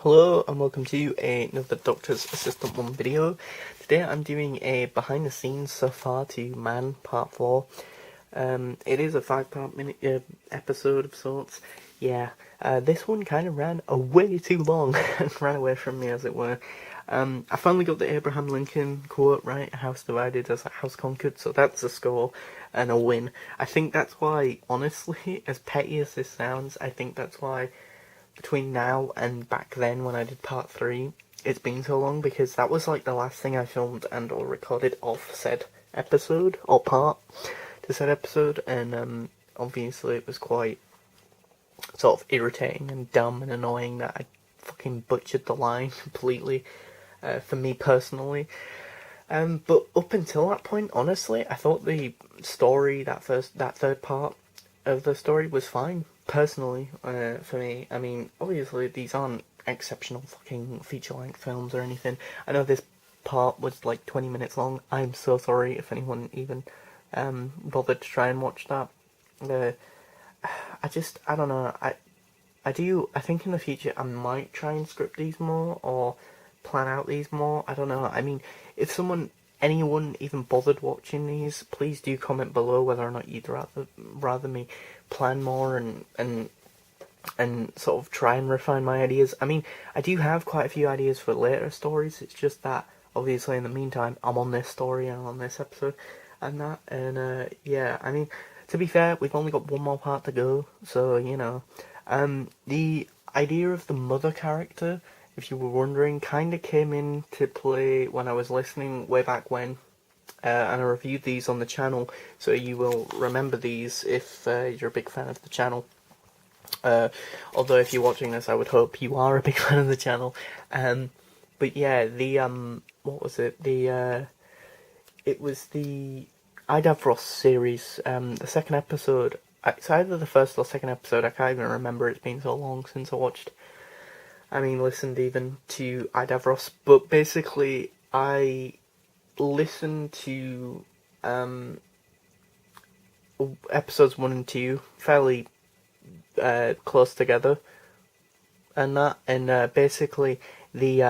Hello and welcome to another Doctor's Assistant 1 video. Today I'm doing a behind the scenes so far to Man Part 4. It is a 5-part episode of sorts. Yeah, this one kind of ran way too long and ran away from me, as it were. I finally got the Abraham Lincoln quote right, a house divided as a house conquered, so that's a score and a win. I think that's why, honestly, as petty as this sounds, I think that's why between now and back then when I did part 3, it's been so long, because that was like the last thing I filmed and or recorded of said episode, or part to said episode, and obviously it was quite sort of irritating and dumb and annoying that I fucking butchered the line completely, for me personally. But up until that point, honestly, I thought the story, that third part of the story was fine, personally, for me. I mean, obviously these aren't exceptional fucking feature-length films or anything. I know this part was like 20 minutes long. I'm so sorry if anyone even bothered to try and watch that. I don't know, I think in the future I might try and script these more, or plan out these more. I don't know. I mean, if anyone even bothered watching these, please do comment below whether or not you'd rather me plan more and sort of try and refine my ideas. I mean, I do have quite a few ideas for later stories. It's just that obviously in the meantime I'm on this story and on this episode and that, and yeah, I mean, to be fair, we've only got one more part to go, so you know. The idea of the mother character, if you were wondering, kind of came into play when I was listening way back when, and I reviewed these on the channel, so you will remember these if you're a big fan of the channel. Although if you're watching this, I would hope you are a big fan of the channel. But yeah, what was it? It was the Idavros series, the second episode. It's either the first or second episode, I can't even remember, it's been so long since I listened even to Idavros, but basically I listened to episodes 1 and 2 fairly close together, and basically the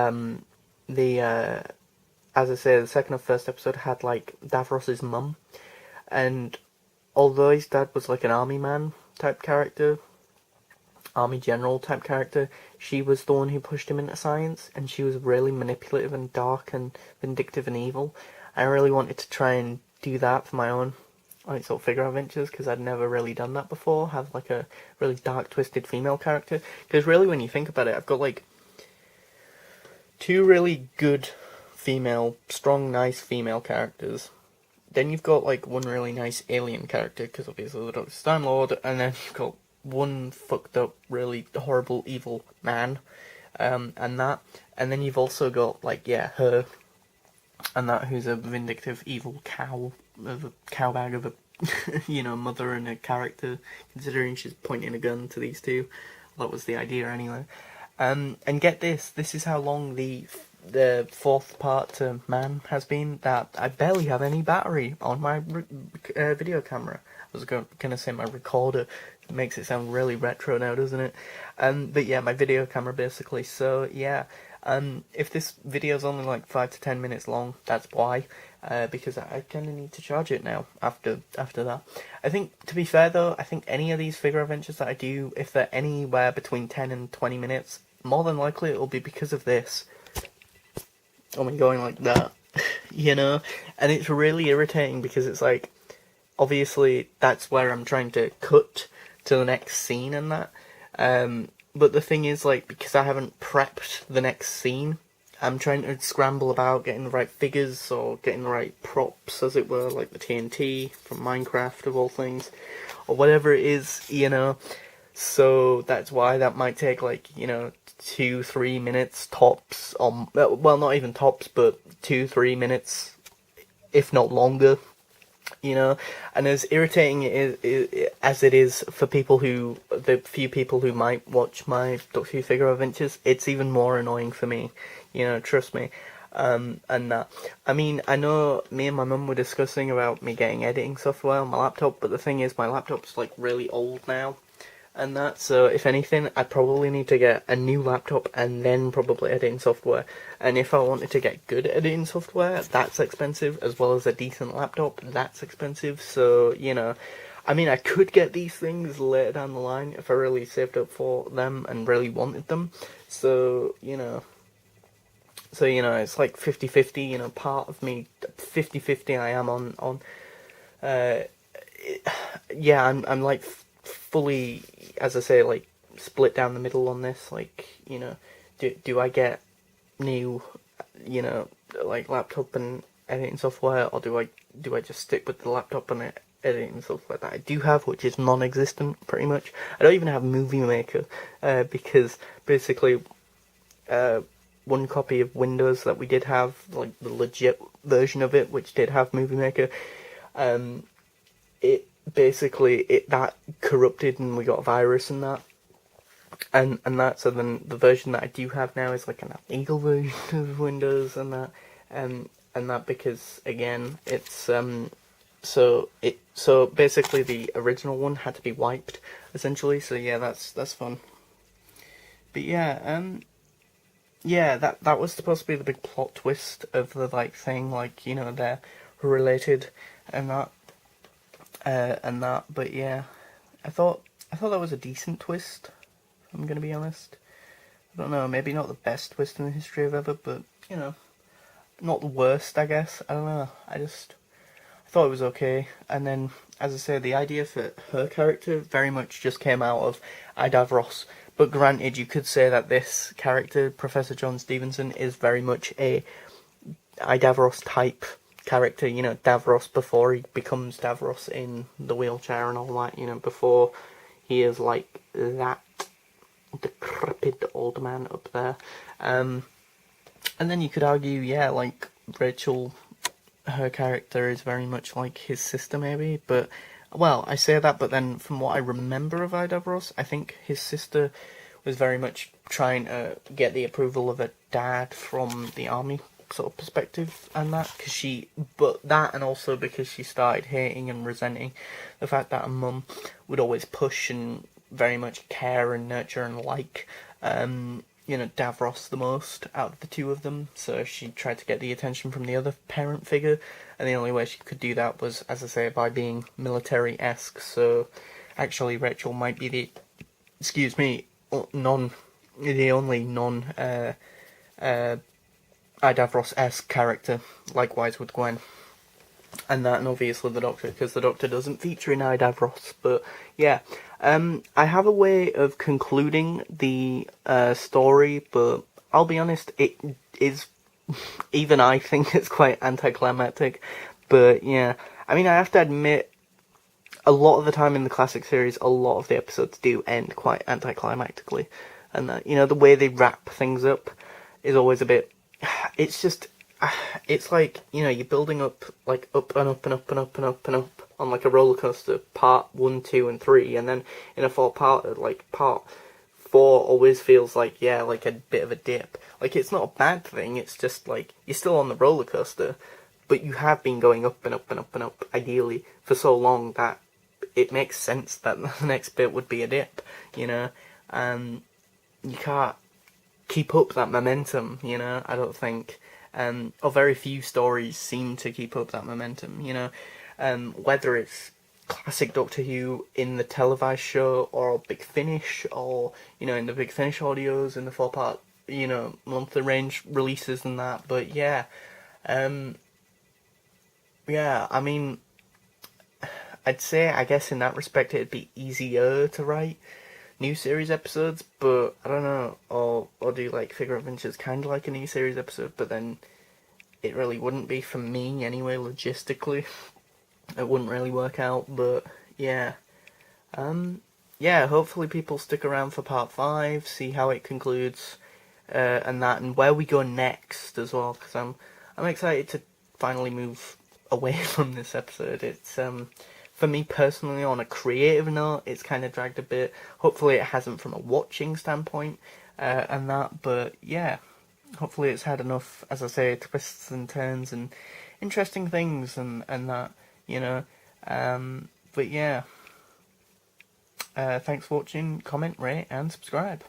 as I say, the second and first episode had like Davros's mum, and although his dad was like an army man type character, army general type character, she was the one who pushed him into science, and she was really manipulative and dark and vindictive and evil. I really wanted to try and do that for my own like sort of figure adventures, because I'd never really done that before, have like a really dark twisted female character, because really when you think about it, I've got like 2 really good female, strong, nice female characters. Then you've got like 1 really nice alien character, because obviously the Doctor's Time Lord, and then you've got 1 fucked up, really horrible, evil man, and then you've also got like, yeah, her, and that, who's a vindictive, evil cow bag of a you know, mother and a character, considering she's pointing a gun to these 2. That was the idea anyway. And get this is how long the 4th part to Man has been, that I barely have any battery on my video camera. I was gonna say my recorder. It makes it sound really retro now, doesn't it? But yeah, my video camera basically. So yeah, if this video's only like 5 to 10 minutes long, that's why. Because I kind of need to charge it now after that. I think, to be fair though, I think any of these figure adventures that I do, if they're anywhere between 10 and 20 minutes, more than likely it'll be because of this. I mean, going like that, you know? And it's really irritating, because it's like, obviously that's where I'm trying to cut to the next scene and that. But the thing is, like, because I haven't prepped the next scene, I'm trying to scramble about getting the right figures, or getting the right props, as it were, like the TNT from Minecraft, of all things, or whatever it is, you know. So that's why that might take, like, you know, 2-3 minutes tops, well, not even tops, but 2-3 minutes, if not longer, you know. And as irritating as it is for the few people who might watch my Doctor Who figure adventures, it's even more annoying for me, you know, trust me. And that, I mean, I know me and my mum were discussing about me getting editing software on my laptop, but the thing is, my laptop's like really old now, and that. So if anything, I'd probably need to get a new laptop and then probably editing software. And if I wanted to get good editing software, that's expensive, as well as a decent laptop, that's expensive. So, you know, I mean, I could get these things later down the line if I really saved up for them and really wanted them. So, it's like 50-50, part of me, 50-50 I am on uh, yeah, I'm like fully, as I say, like split down the middle on this. Like, do I get new, like laptop and editing software, or do I just stick with the laptop and editing software that I do have, which is non-existent pretty much. I don't even have Movie Maker, because basically, one copy of Windows that we did have, like the legit version of it, which did have Movie Maker, it basically that corrupted and we got a virus and that. And that, so then the version that I do have now is like an illegal version of Windows and that, and that because again it's so basically the original one had to be wiped essentially. So yeah, that's fun. But yeah, that was supposed to be the big plot twist of the like thing, like they're related and that. But yeah, I thought that was a decent twist. If I'm gonna be honest. I don't know, maybe not the best twist in the history of ever, but not the worst, I guess. I don't know. I thought it was okay. And then, as I say, the idea for her character very much just came out of Davros. But granted, you could say that this character, Professor John Stevenson, is very much a Davros type character, Davros before he becomes Davros in the wheelchair and all that, before he is like that decrepit old man up there. And then you could argue, yeah, like Rachel, her character is very much like his sister maybe, but, well, I say that, but then from what I remember of Davros, I think his sister was very much trying to get the approval of a dad from the army sort of perspective and that, but that and also because she started hating and resenting the fact that her mum would always push and very much care and nurture and like Davros the most out of the two of them, so she tried to get the attention from the other parent figure, and the only way she could do that was, as I say, by being military-esque. So actually Rachel might be the only non Davros-esque character, likewise with Gwen. And that, and obviously the Doctor, because the Doctor doesn't feature in Davros. But yeah, I have a way of concluding the story, but I'll be honest, it is, even I think it's quite anticlimactic. But yeah, I mean, I have to admit, a lot of the time in the classic series, a lot of the episodes do end quite anticlimactically. And that, the way they wrap things up is always a bit, it's just, it's like, you're building up, like, up and up and up and up and up and up on, like, a roller coaster, part 1, 2, and 3, and then in a four-parter, like, part 4 always feels like, yeah, like a bit of a dip. Like, it's not a bad thing, it's just, like, you're still on the roller coaster, but you have been going up and up and up and up, ideally, for so long that it makes sense that the next bit would be a dip, you can't keep up that momentum, I don't think. Or very few stories seem to keep up that momentum, whether it's classic Doctor Who in the televised show, or Big Finish, or, in the Big Finish audios, in the 4-part, monthly range releases and that, but yeah, I mean, I'd say, I guess in that respect, it'd be easier to write new series episodes, but I don't know, or do like Figure Adventures kind of like a new series episode, but then it really wouldn't be for me anyway, logistically. It wouldn't really work out, but yeah. Hopefully people stick around for part 5, see how it concludes, and that, and where we go next as well, because I'm excited to finally move away from this episode. It's, for me personally, on a creative note, it's kind of dragged a bit. Hopefully it hasn't from a watching standpoint, and that, but yeah. Hopefully it's had enough, as I say, twists and turns and interesting things and that, but yeah. Thanks for watching, comment, rate, and subscribe.